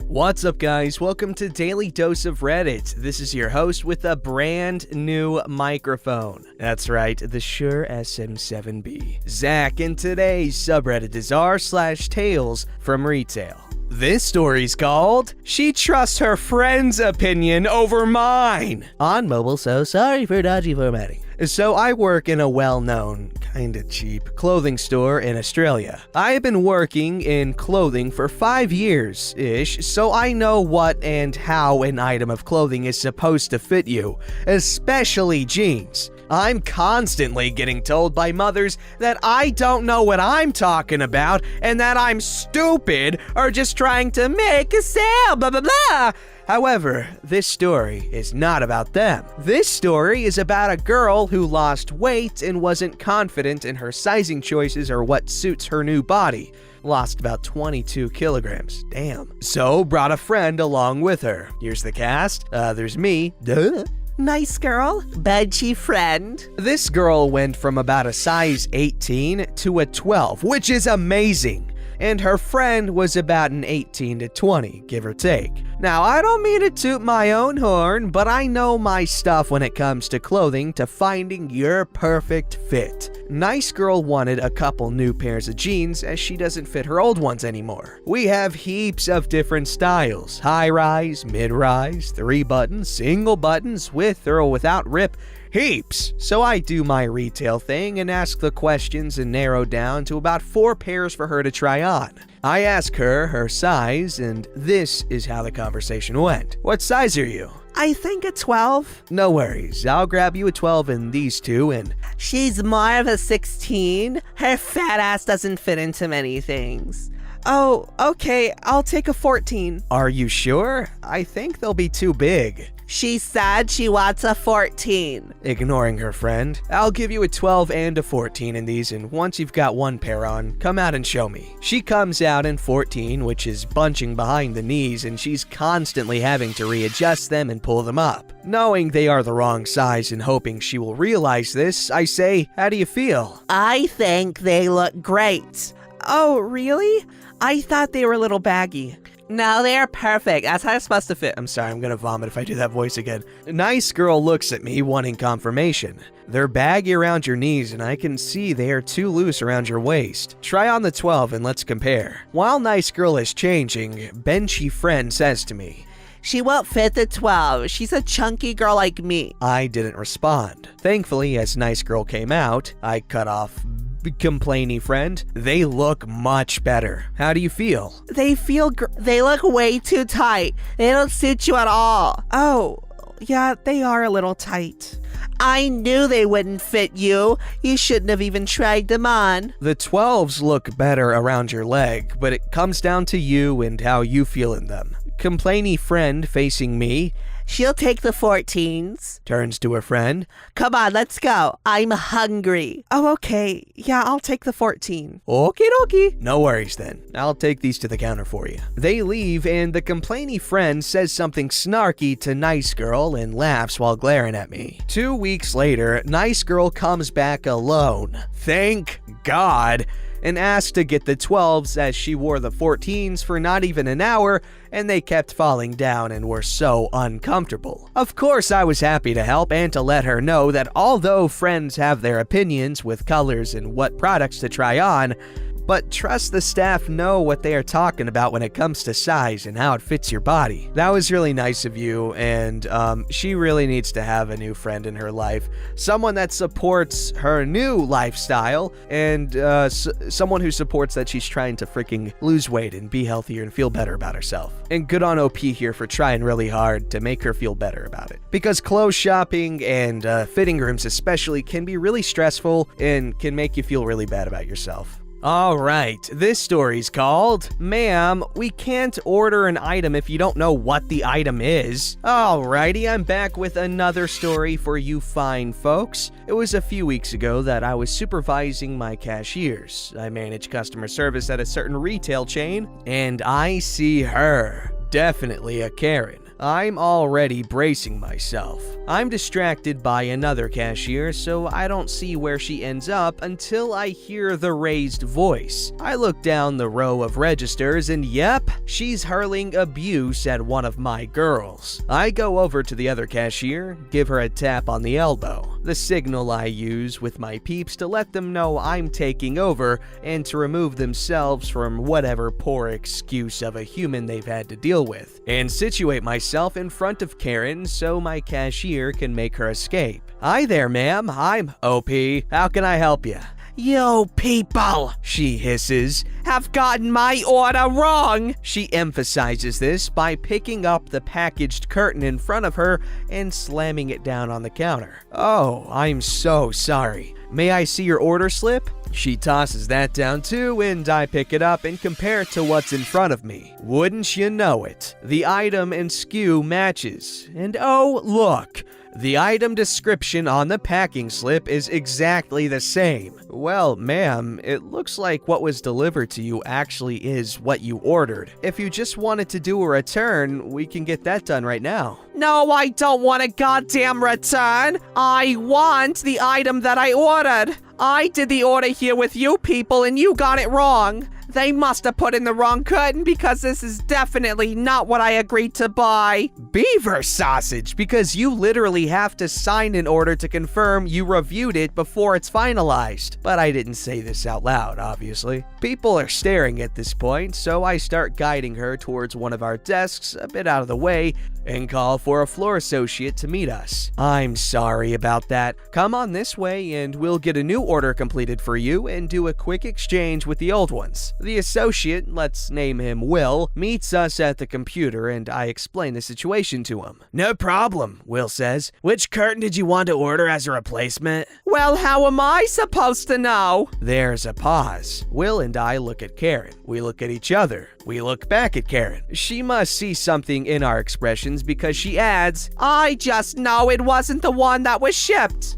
What's up, guys? Welcome to Daily Dose of Reddit. This is your host with a brand new microphone. That's right, the Shure SM7B. Zach, and today's subreddit is r/TalesFromRetail. This story's called, She Trusts Her Friend's Opinion Over Mine. On mobile, so sorry for dodgy formatting. So I work in a well-known, kinda cheap, clothing store in Australia. I have been working in clothing for 5 years-ish, so I know what and how an item of clothing is supposed to fit you, especially jeans. I'm constantly getting told by mothers that I don't know what I'm talking about and that I'm stupid or just trying to make a sale, blah blah blah. However, this story is not about them. This story is about a girl who lost weight and wasn't confident in her sizing choices or what suits her new body. Lost about 22 kilograms. Damn. So brought a friend along with her. Here's the cast. There's me. Duh. Nice girl, budgie friend. This girl went from about a size 18 to a 12, which is amazing. And her friend was about an 18 to 20, give or take. Now, I don't mean to toot my own horn, but I know my stuff when it comes to clothing to finding your perfect fit. Nice girl wanted a couple new pairs of jeans as she doesn't fit her old ones anymore. We have heaps of different styles: high-rise, mid-rise, 3-button, single buttons, with or without rip. Heaps. So I do my retail thing and ask the questions and narrow down to about 4 pairs for her to try on. I ask her size, and this is how the conversation went. What size are you? I think a 12. No worries, I'll grab you a 12 in these two, and She's more of a 16. Her fat ass doesn't fit into many things. Oh, okay, I'll take a 14. Are you sure? I think they'll be too big. She said she wants a 14. Ignoring her friend, I'll give you a 12 and a 14 in these, and once you've got one pair on, come out and show me. She comes out in 14, which is bunching behind the knees, and she's constantly having to readjust them and pull them up. Knowing they are the wrong size and hoping she will realize this, I say, how do you feel? I think they look great. Oh, really? I thought they were a little baggy. No, they are perfect. That's how it's supposed to fit. I'm sorry, I'm gonna vomit if I do that voice again. Nice girl looks at me, wanting confirmation. They're baggy around your knees, and I can see they are too loose around your waist. Try on the 12 and let's compare. While nice girl is changing, benchy friend says to me, She won't fit the 12. She's a chunky girl like me. I didn't respond. Thankfully, as nice girl came out, I cut off complainy friend. They look much better. How do you feel? They look way too tight. They don't suit you at all. Oh, yeah, they are a little tight. I knew they wouldn't fit you. You shouldn't have even tried them on. The 12s look better around your leg, but it comes down to you and how you feel in them. Complainy friend facing me. She'll take the 14s. Turns to her friend. Come on, let's go. I'm hungry. Oh, okay. Yeah, I'll take the 14. Okie dokie. No worries then. I'll take these to the counter for you. They leave, and the complainy friend says something snarky to nice girl and laughs while glaring at me. 2 weeks later, nice girl comes back alone. Thank God. And asked to get the 12s as she wore the 14s for not even an hour, and they kept falling down and were so uncomfortable. Of course, I was happy to help and to let her know that although friends have their opinions with colors and what products to try on, but trust the staff know what they are talking about when it comes to size and how it fits your body. That was really nice of you, and she really needs to have a new friend in her life. Someone that supports her new lifestyle, and someone who supports that she's trying to freaking lose weight and be healthier and feel better about herself. And good on OP here for trying really hard to make her feel better about it. Because clothes shopping and fitting rooms especially can be really stressful and can make you feel really bad about yourself. Alright, this story's called, Ma'am, we can't order an item if you don't know what the item is. Alrighty, I'm back with another story for you fine folks. It was a few weeks ago that I was supervising my cashiers. I manage customer service at a certain retail chain, and I see her. Definitely a Karen. I'm already bracing myself. I'm distracted by another cashier, so I don't see where she ends up until I hear the raised voice. I look down the row of registers and yep, she's hurling abuse at one of my girls. I go over to the other cashier, give her a tap on the elbow, the signal I use with my peeps to let them know I'm taking over and to remove themselves from whatever poor excuse of a human they've had to deal with, and situate myself in front of Karen so my cashier can make her escape. Hi there, ma'am. I'm OP. How can I help you? You people, She hisses. have gotten my order wrong. She emphasizes this by picking up the packaged curtain in front of her and slamming it down on the counter. Oh, I'm so sorry. May I see your order slip? She tosses that down too, and I pick it up and compare it to what's in front of me. Wouldn't you know it, the item and SKU matches. And oh, look! The item description on the packing slip is exactly the same. Well, ma'am, it looks like what was delivered to you actually is what you ordered. If you just wanted to do a return, we can get that done right now. No, I don't want a goddamn return. I want the item that I ordered. I did the order here with you people and you got it wrong. They must have put in the wrong curtain because this is definitely not what I agreed to buy. Beaver sausage, because you literally have to sign an order to confirm you reviewed it before it's finalized. But I didn't say this out loud, obviously. People are staring at this point, so I start guiding her towards one of our desks a bit out of the way and call for a floor associate to meet us. I'm sorry about that. Come on this way and we'll get a new order completed for you and do a quick exchange with the old ones. The associate, let's name him Will, meets us at the computer and I explain the situation to him. No problem, Will says. Which curtain did you want to order as a replacement? Well, how am I supposed to know? There's a pause. Will and I look at Karen. We look at each other. We look back at Karen. She must see something in our expressions because she adds, I just know it wasn't the one that was shipped.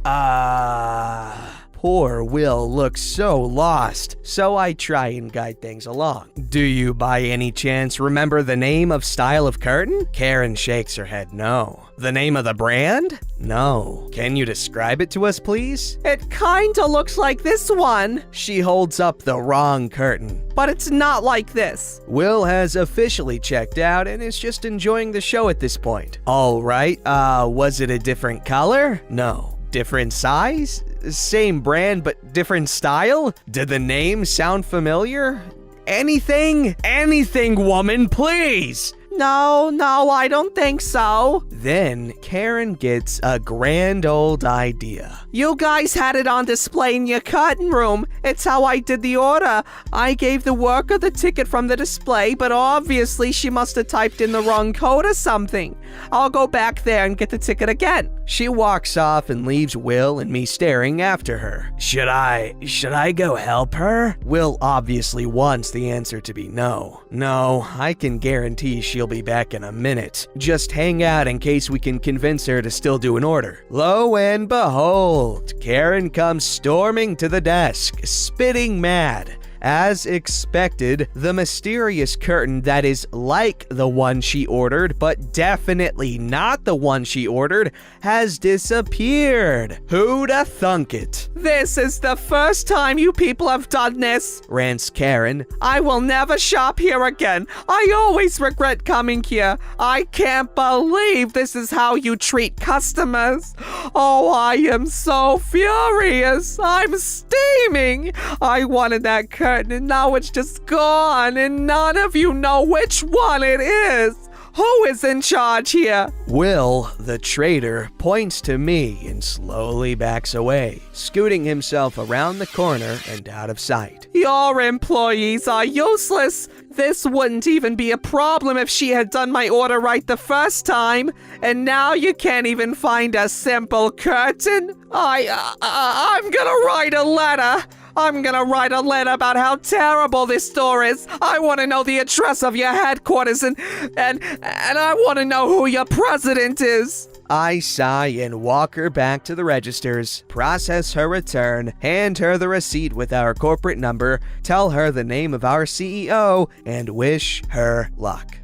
Poor Will looks so lost, so I try and guide things along. Do you by any chance remember the name of style of curtain? Karen shakes her head no. The name of the brand? No. Can you describe it to us, please? It kinda looks like this one, She holds up the wrong curtain. but it's not like this. Will has officially checked out and is just enjoying the show at this point. All right, was it a different color? No. Different size? Same brand but different style? Did the name sound familiar? Anything? Anything, woman, please! No, I don't think so. Then Karen gets a grand old idea. You guys had it on display in your curtain room. It's how I did the order. I gave the worker the ticket from the display, but obviously she must have typed in the wrong code or something. I'll go back there and get the ticket again. She walks off and leaves Will and me staring after her. Should I go help her? Will obviously wants the answer to be no. No, I can guarantee she'll be back in a minute. Just hang out in case we can convince her to still do an order. Lo and behold, Karen comes storming to the desk, spitting mad. As expected, the mysterious curtain that is like the one she ordered, but definitely not the one she ordered, has disappeared. Who'da thunk it? This is the first time you people have done this, Rants Karen. I will never shop here again. I always regret coming here. I can't believe this is how you treat customers. Oh, I am so furious. I'm steaming. I wanted that curtain and now it's just gone and none of you know which one it is. Who is in charge here? Will, the traitor, points to me and slowly backs away, scooting himself around the corner and out of sight. Your employees are useless. This wouldn't even be a problem if she had done my order right the first time. And now you can't even find a simple curtain? I'm gonna write a letter. I'm gonna write a letter about how terrible this store is. I want to know the address of your headquarters and I want to know who your president is. I sigh and walk her back to the registers, process her return, hand her the receipt with our corporate number, tell her the name of our CEO, and wish her luck.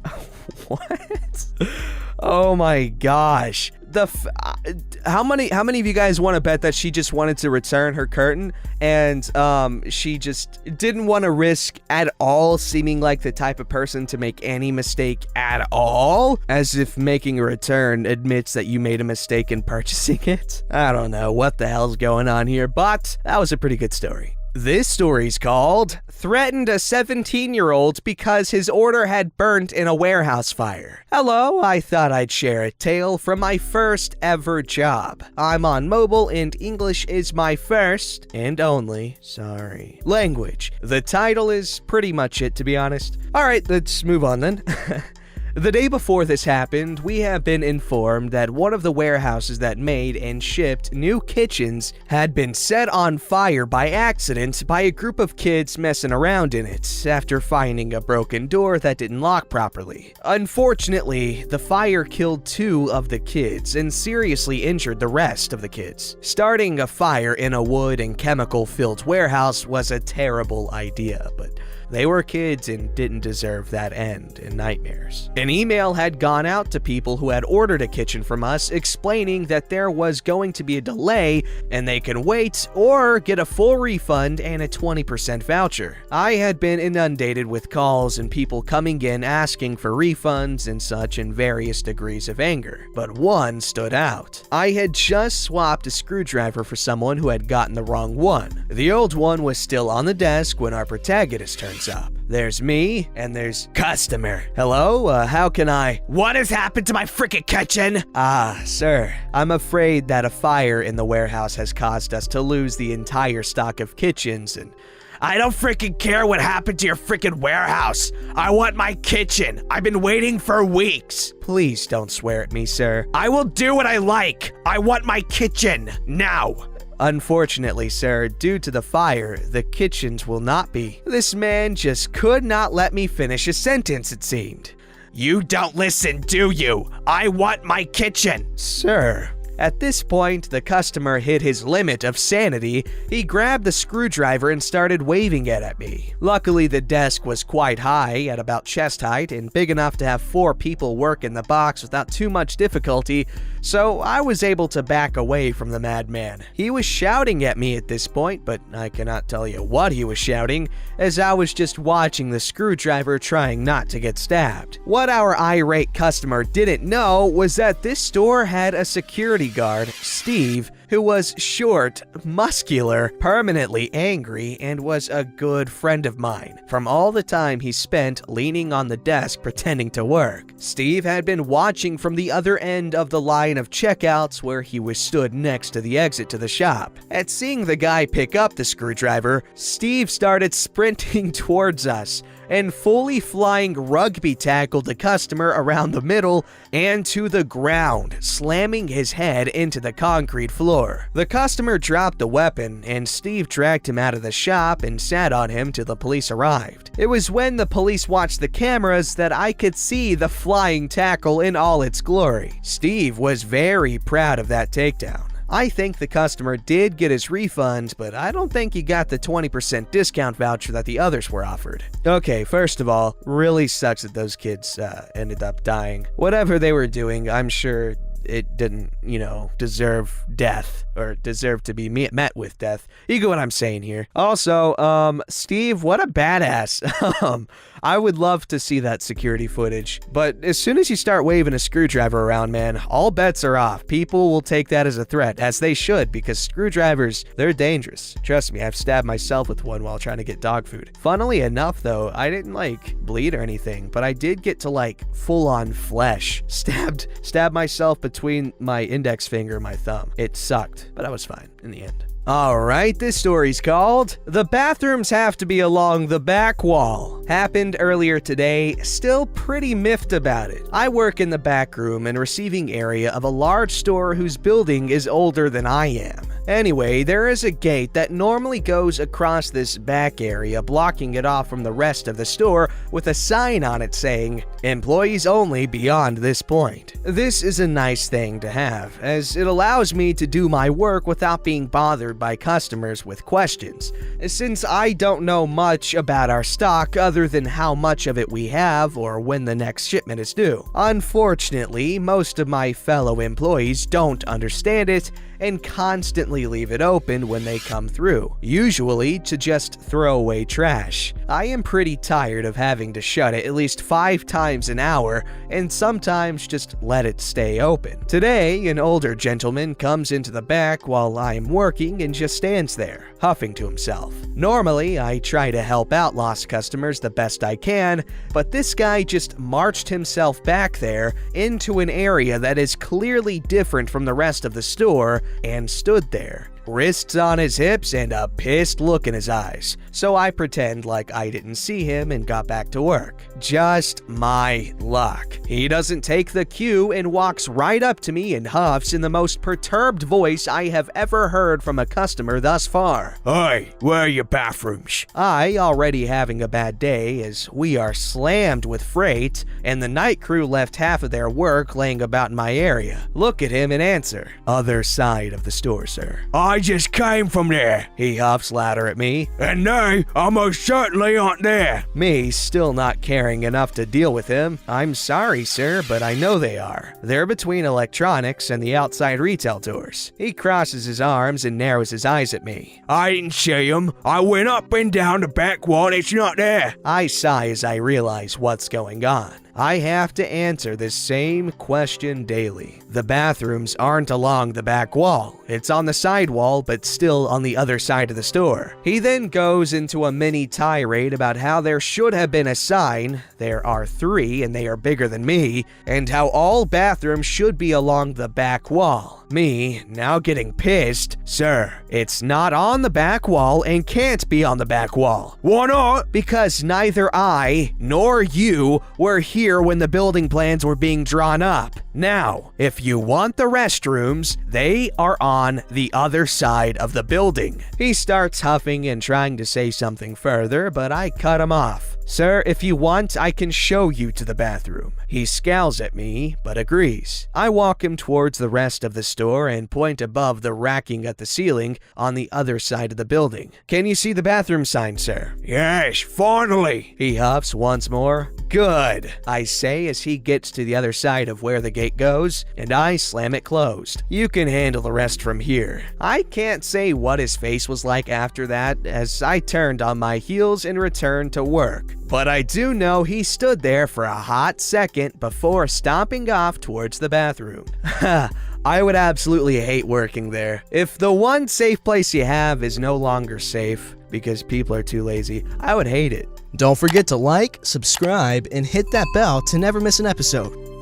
What? Oh my gosh. How many of you guys want to bet that she just wanted to return her curtain and she just didn't want to risk at all seeming like the type of person to make any mistake at all? As if making a return admits that you made a mistake in purchasing it? I don't know what the hell's going on here, but that was a pretty good story. This story's called Threatened a 17-year-old because his order had burnt in a warehouse fire. Hello, I thought I'd share a tale from my first ever job. I'm on mobile and English is my first and only, language. The title is pretty much it, to be honest. Alright, let's move on then. The day before this happened, we have been informed that one of the warehouses that made and shipped new kitchens had been set on fire by accident by a group of kids messing around in it after finding a broken door that didn't lock properly. Unfortunately, the fire killed 2 of the kids and seriously injured the rest of the kids. Starting a fire in a wood and chemical-filled warehouse was a terrible idea, but they were kids and didn't deserve that end in nightmares. An email had gone out to people who had ordered a kitchen from us explaining that there was going to be a delay and they can wait or get a full refund and a 20% voucher. I had been inundated with calls and people coming in asking for refunds and such in various degrees of anger, but one stood out. I had just swapped a screwdriver for someone who had gotten the wrong one. The old one was still on the desk when our protagonist turns up. There's me, and there's customer. Hello, how can I? What has happened to my freaking kitchen? Sir, I'm afraid that a fire in the warehouse has caused us to lose the entire stock of kitchens and I don't freaking care what happened to your freaking warehouse. I want my kitchen. I've been waiting for weeks. Please don't swear at me, sir. I will do what I like. I want my kitchen now. Unfortunately, sir, due to the fire, the kitchens will not be. This man just could not let me finish a sentence, it seemed. You don't listen, do you? I want my kitchen. Sir. At this point, the customer hit his limit of sanity. He grabbed the screwdriver and started waving it at me. Luckily, the desk was quite high, at about chest height, and big enough to have 4 people work in the box without too much difficulty, so I was able to back away from the madman. He was shouting at me at this point, but I cannot tell you what he was shouting, as I was just watching the screwdriver trying not to get stabbed. What our irate customer didn't know was that this store had a security guard, Steve, who was short, muscular, permanently angry, and was a good friend of mine. From all the time he spent leaning on the desk pretending to work, Steve had been watching from the other end of the line of checkouts where he was stood next to the exit to the shop. At seeing the guy pick up the screwdriver, Steve started sprinting towards us and fully flying rugby tackled the customer around the middle and to the ground, slamming his head into the concrete floor. The customer dropped the weapon, and Steve dragged him out of the shop and sat on him till the police arrived. It was when the police watched the cameras that I could see the flying tackle in all its glory. Steve was very proud of that takedown. I think the customer did get his refund, but I don't think he got the 20% discount voucher that the others were offered. Okay, first of all, really sucks that those kids ended up dying. Whatever they were doing, I'm sure it didn't, deserve death or deserve to be met with death. You get what I'm saying here. Also, Steve, what a badass. I would love to see that security footage, but as soon as you start waving a screwdriver around, man, all bets are off. People will take that as a threat, as they should, because screwdrivers, they're dangerous. Trust me, I've stabbed myself with one while trying to get dog food. Funnily enough, though, I didn't, bleed or anything, but I did get to, full-on flesh. Stabbed myself between my index finger and my thumb. It sucked, but I was fine in the end. Alright, this story's called The Bathrooms Have to Be Along the Back Wall. Happened earlier today, still pretty miffed about it. I work in the back room and receiving area of a large store whose building is older than I am. Anyway, there is a gate that normally goes across this back area, blocking it off from the rest of the store with a sign on it saying, "Employees only beyond this point." This is a nice thing to have, as it allows me to do my work without being bothered hammered by customers with questions, since I don't know much about our stock other than how much of it we have or when the next shipment is due. Unfortunately, most of my fellow employees don't understand it and constantly leave it open when they come through, usually to just throw away trash. I am pretty tired of having to shut it at least 5 times an hour and sometimes just let it stay open. Today, an older gentleman comes into the back while I am working and just stands there, huffing to himself. Normally, I try to help out lost customers the best I can, but this guy just marched himself back there into an area that is clearly different from the rest of the store and stood there, wrists on his hips and a pissed look in his eyes, so I pretend like I didn't see him and got back to work. Just my luck. He doesn't take the cue and walks right up to me and huffs in the most perturbed voice I have ever heard from a customer thus far. Hey, where are your bathrooms? I already having a bad day as we are slammed with freight and the night crew left half of their work laying about in my area. Look at him and answer. Other side of the store, sir. I just came from there. He huffs louder at me. And they almost certainly aren't there. Me still not caring enough to deal with him. I'm sorry, sir, but I know they are. They're between electronics and the outside retail doors. He crosses his arms and narrows his eyes at me. I didn't see them. I went up and down the back wall. It's not there. I sigh as I realize what's going on. I have to answer this same question daily. The bathrooms aren't along the back wall. It's on the side wall, but still on the other side of the store. He then goes into a mini tirade about how there should have been a sign, there are 3 and they are bigger than me, and how all bathrooms should be along the back wall. Me, now getting pissed, sir, it's not on the back wall and can't be on the back wall. Why not? Because neither I nor you were here when the building plans were being drawn up. Now, if you want the restrooms, they are on the other side of the building. He starts huffing and trying to say something further, but I cut him off. Sir, if you want, I can show you to the bathroom. He scowls at me, but agrees. I walk him towards the rest of the store and point above the racking at the ceiling on the other side of the building. Can you see the bathroom sign, sir? Yes, finally. He huffs once more. Good, I say as he gets to the other side of where the gate goes, and I slam it closed. You can handle the rest from here. I can't say what his face was like after that, as I turned on my heels and returned to work. But I do know he stood there for a hot second before stomping off towards the bathroom. I would absolutely hate working there. If the one safe place you have is no longer safe because people are too lazy, I would hate it. Don't forget to like, subscribe, and hit that bell to never miss an episode.